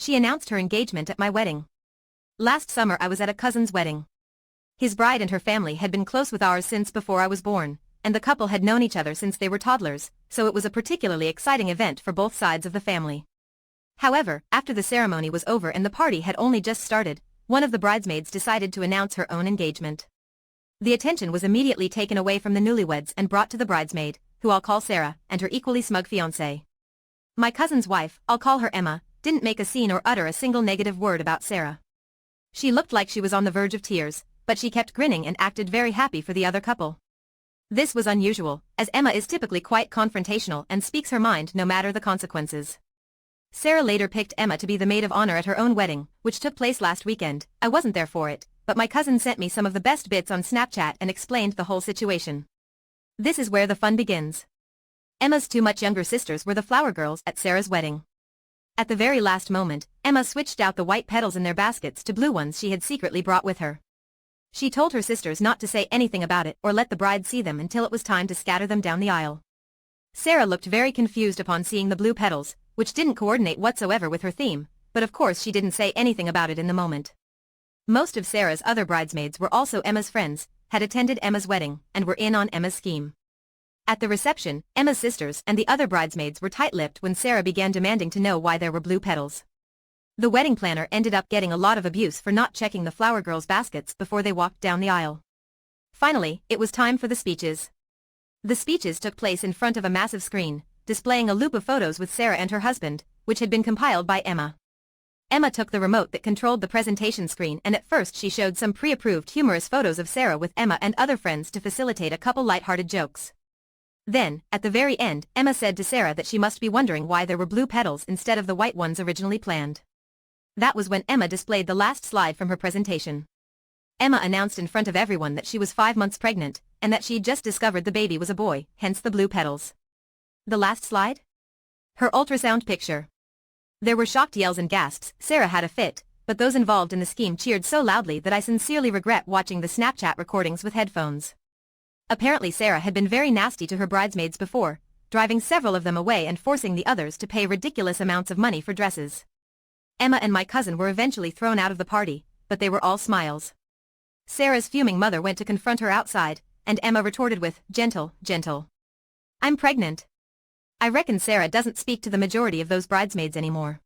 She announced her engagement at my wedding. Last summer I was at a cousin's wedding. His bride and her family had been close with ours since before I was born, and the couple had known each other since they were toddlers, so it was a particularly exciting event for both sides of the family. However, after the ceremony was over and the party had only just started, one of the bridesmaids decided to announce her own engagement. The attention was immediately taken away from the newlyweds and brought to the bridesmaid, who I'll call Sarah, and her equally smug fiancé. My cousin's wife, I'll call her Emma, didn't make a scene or utter a single negative word about Sarah. She looked like she was on the verge of tears, but she kept grinning and acted very happy for the other couple. This was unusual, as Emma is typically quite confrontational and speaks her mind no matter the consequences. Sarah later picked Emma to be the maid of honor at her own wedding, which took place last weekend. I wasn't there for it, but my cousin sent me some of the best bits on Snapchat and explained the whole situation. This is where the fun begins. Emma's two much younger sisters were the flower girls at Sarah's wedding. At the very last moment, Emma switched out the white petals in their baskets to blue ones she had secretly brought with her. She told her sisters not to say anything about it or let the bride see them until it was time to scatter them down the aisle. Sarah looked very confused upon seeing the blue petals, which didn't coordinate whatsoever with her theme, but of course she didn't say anything about it in the moment. Most of Sarah's other bridesmaids were also Emma's friends, had attended Emma's wedding, and were in on Emma's scheme. At the reception, Emma's sisters and the other bridesmaids were tight-lipped when Sarah began demanding to know why there were blue petals. The wedding planner ended up getting a lot of abuse for not checking the flower girls' baskets before they walked down the aisle. Finally, it was time for the speeches. The speeches took place in front of a massive screen, displaying a loop of photos with Sarah and her husband, which had been compiled by Emma. Emma took the remote that controlled the presentation screen and at first she showed some pre-approved humorous photos of Sarah with Emma and other friends to facilitate a couple light-hearted jokes. Then, at the very end, Emma said to Sarah that she must be wondering why there were blue petals instead of the white ones originally planned. That was when Emma displayed the last slide from her presentation. Emma announced in front of everyone that she was 5 months pregnant, and that she'd just discovered the baby was a boy, hence the blue petals. The last slide? Her ultrasound picture. There were shocked yells and gasps. Sarah had a fit, but those involved in the scheme cheered so loudly that I sincerely regret watching the Snapchat recordings with headphones. Apparently Sarah had been very nasty to her bridesmaids before, driving several of them away and forcing the others to pay ridiculous amounts of money for dresses. Emma and my cousin were eventually thrown out of the party, but they were all smiles. Sarah's fuming mother went to confront her outside, and Emma retorted with, "Gentle, gentle. I'm pregnant." I reckon Sarah doesn't speak to the majority of those bridesmaids anymore.